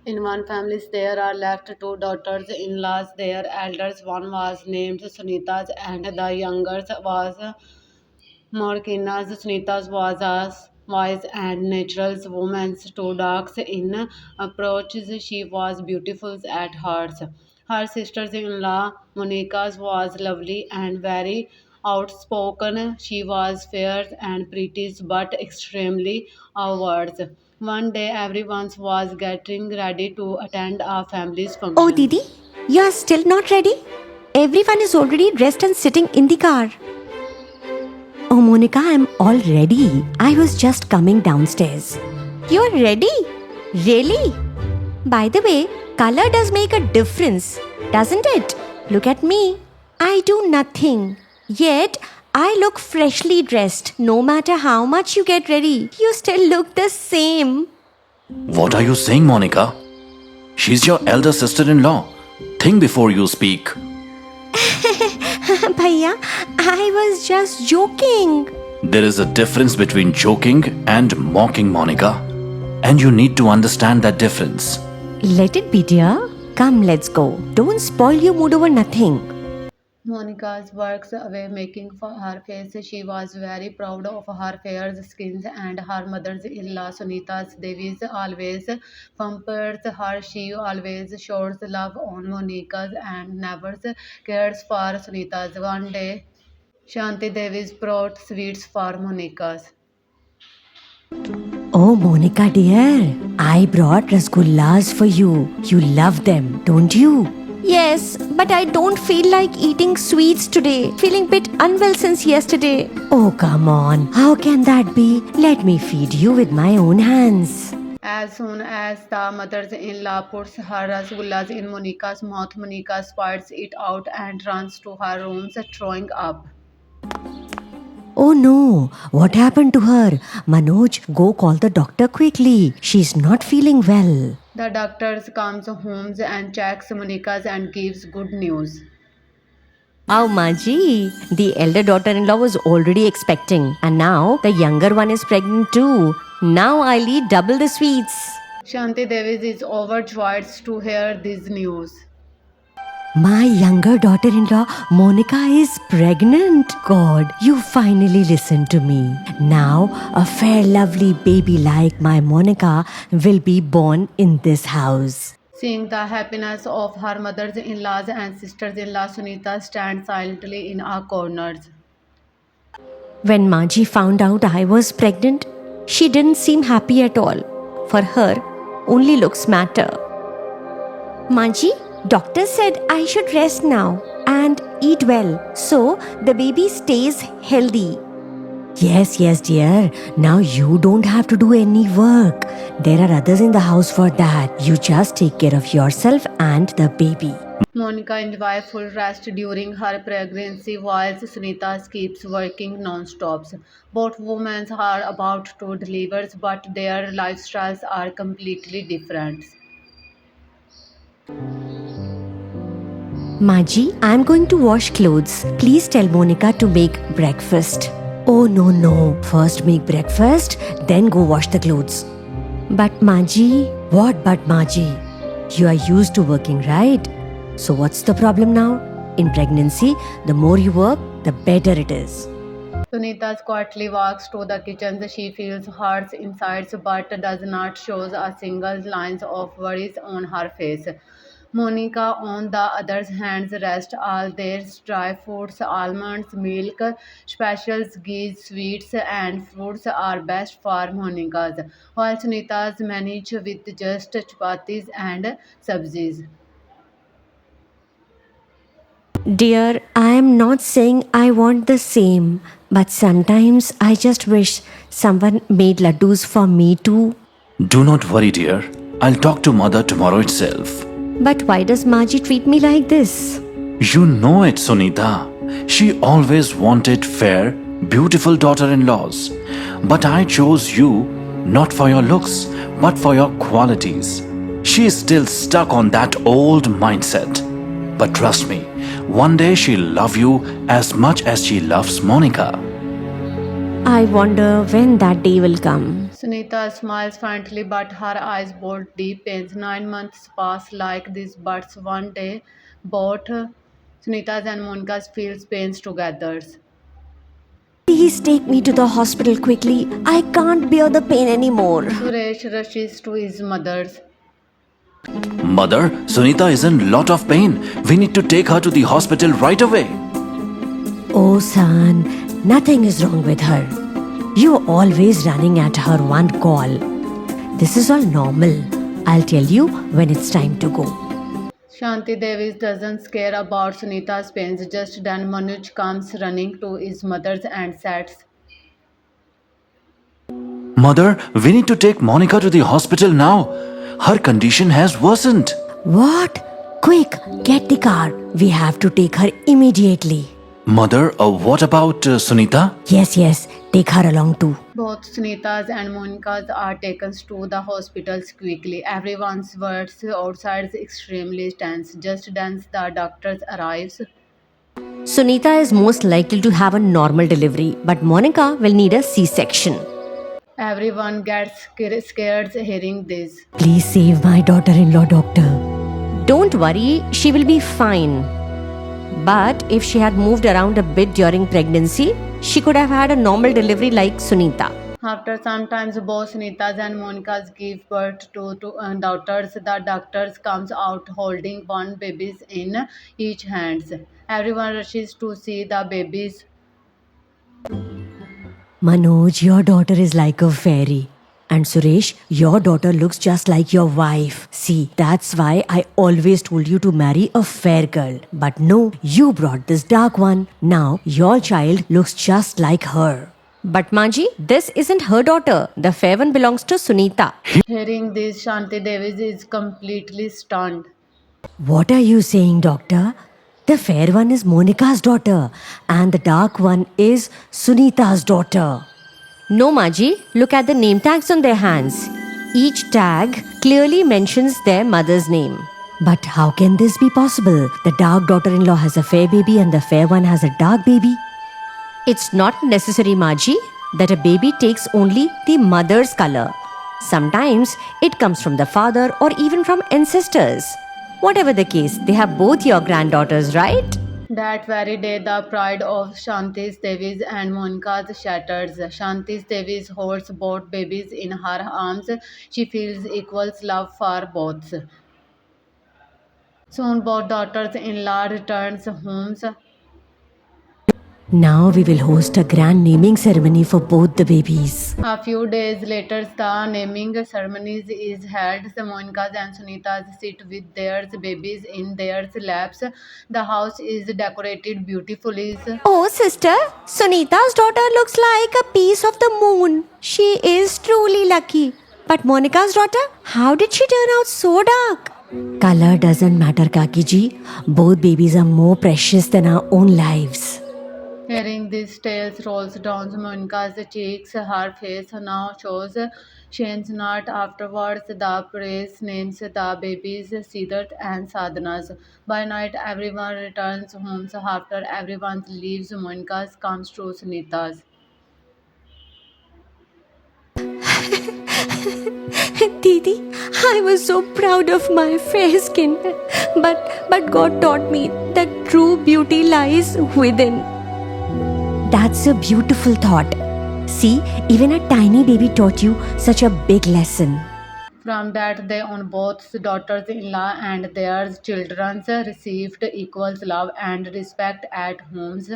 In one family, there are left two daughters-in-laws. Their eldest one was named Sunita, and the youngest was Morkina's. Sunita's was a wise and natural woman, two dogs in approaches. She was beautiful at heart. Her sister-in-law, Monica's, was lovely and very outspoken. She was fair and pretty, but extremely awkward. One day, everyone was getting ready to attend a family's Oh, function. Didi, you are still not ready? Everyone is already dressed and sitting in the car. Oh, Monica, I'm all ready. I was just coming downstairs. You're ready? Really? By the way, color does make a difference, doesn't it? Look at me. I do nothing. Yet, I look freshly dressed. No matter how much you get ready, you still look the same. What are you saying, Monica? She's your elder sister in law. Think before you speak. Bhaiya, I was just joking. There is a difference between joking and mocking, Monica. And you need to understand that difference. Let it be, dear. Come, let's go. Don't spoil your mood over nothing. Monica's works away making for her face. She was very proud of her fair skin, and her mother-in-law Sunita's Devi's always pampers her. She always shows love on Monica's and never cares for Sunita's. One day, Shanti Devi's brought sweets for Monica's. Oh, Monica dear, I brought rasgullas for you. You love them, don't you? Yes, but I don't feel like eating sweets today. Feeling bit unwell since yesterday. Oh, come on. How can that be? Let me feed you with my own hands. As soon as the mother-in-law puts her rasgullas in Monica's mouth, Monica spits it out and runs to her room, throwing up. Oh no, what happened to her? Manoj, go call the doctor quickly. She's not feeling well. The doctor comes home and checks Monica's and gives good news. Oh, Maji, the elder daughter-in-law was already expecting, and now the younger one is pregnant too. Now I'll eat double the sweets. Shanti Devi is overjoyed to hear this news. My younger daughter-in-law, Monica, is pregnant. God, you finally listened to me. Now, a fair, lovely baby like my Monica will be born in this house. Seeing the happiness of her mother-in-laws and sisters-in-law, Sunita stands silently in a corner. When Maji found out I was pregnant, she didn't seem happy at all. For her, only looks matter. Maji, doctor said I should rest now and eat well so the baby stays healthy. Yes, dear. Now you don't have to do any work. There are others in the house for that. You just take care of yourself and the baby. Monica enjoys full rest during her pregnancy while Sunita keeps working non-stop. Both women are about to deliver, but their lifestyles are completely different. Maji, I'm going to wash clothes. Please tell Monica to make breakfast. Oh, no. First make breakfast, then go wash the clothes. But Maji, what but Maji? You are used to working, right? So what's the problem now? In pregnancy, the more you work, the better it is. Sunita quietly walks to the kitchen. She feels hurt inside but does not show a single line of worries on her face. Monica, on the other hand, rests all their dry foods, almonds, milk, specials, ghee, sweets, and fruits are best for Monica's, while Sunita's manage with just chapatis and sabzis. Dear, I am not saying I want the same, but sometimes I just wish someone made laddus for me too. Do not worry, dear. I'll talk to mother tomorrow itself. But why does Maji treat me like this? You know it, Sunita. She always wanted fair, beautiful daughter-in-laws. But I chose you not for your looks, but for your qualities. She is still stuck on that old mindset. But trust me, one day she'll love you as much as she loves Monica. I wonder when that day will come. Sunita smiles faintly, but her eyes hold deep pains. 9 months pass like this, but one day both Sunita's and Monica's feels pains together. Please take me to the hospital quickly. I can't bear the pain anymore. Suresh rushes to his mother's. Mother, Sunita is in lot of pain. We need to take her to the hospital right away. Oh, son, nothing is wrong with her. You're always running at her one call. This is all normal. I'll tell you when it's time to go. Shanti Devi doesn't care about Sunita's pains. Just then Manoj comes running to his mother's and says, Mother, we need to take Monica to the hospital now. Her condition has worsened. What? Quick, get the car. We have to take her immediately. Mother, what about Sunita? Yes, take her along too. both Sunita's and Monica's are taken to the hospitals quickly. Everyone's words outside is extremely tense. Just then the doctors arrives. Sunita is most likely to have a normal delivery, but Monica will need a C-section. Everyone gets scared hearing this. Please save my daughter-in-law, doctor. Don't worry, she will be fine. But if she had moved around a bit during pregnancy, she could have had a normal delivery like Sunita. After some time, both Sunita's and Monica's give birth to daughters. The doctors comes out holding one babies in each hands. Everyone rushes to see the babies. Manoj, your daughter is like a fairy. And Suresh, your daughter looks just like your wife. See, that's why I always told you to marry a fair girl. But no, you brought this dark one. Now, your child looks just like her. But Manji, this isn't her daughter. The fair one belongs to Sunita. Hearing this, Shanti Devi is completely stunned. What are you saying, doctor? The fair one is Monica's daughter, and the dark one is Sunita's daughter. No, Maji, look at the name tags on their hands. Each tag clearly mentions their mother's name. But how can this be possible? The dark daughter-in-law has a fair baby and the fair one has a dark baby. It's not necessary, Maji, that a baby takes only the mother's color. Sometimes it comes from the father or even from ancestors. Whatever the case, they have both your granddaughters, right? That very day, the pride of Shanti Devi's and Monica's shatters. Shanti Devi holds both babies in her arms. She feels equal love for both. Soon, both daughters-in-law returns homes. Now we will host a grand naming ceremony for both the babies. A few days later, the naming ceremony is held. Monica and Sunita sit with their babies in their laps. The house is decorated beautifully. Oh, sister, Sunita's daughter looks like a piece of the moon. She is truly lucky. But Monica's daughter, how did she turn out so dark? Color doesn't matter, Kakiji. Both babies are more precious than our own lives. Hearing these tales rolls down Monica's cheeks, her face now shows change not afterwards. The priest names the babies Siddharth and Sadhana's. By night, everyone returns home. After everyone leaves, Monica comes to Sunita's. Didi, I was so proud of my fair skin. But God taught me that true beauty lies within. That's a beautiful thought. See, even a tiny baby taught you such a big lesson. From that day on, both daughters-in-law and their children received equal love and respect at homes.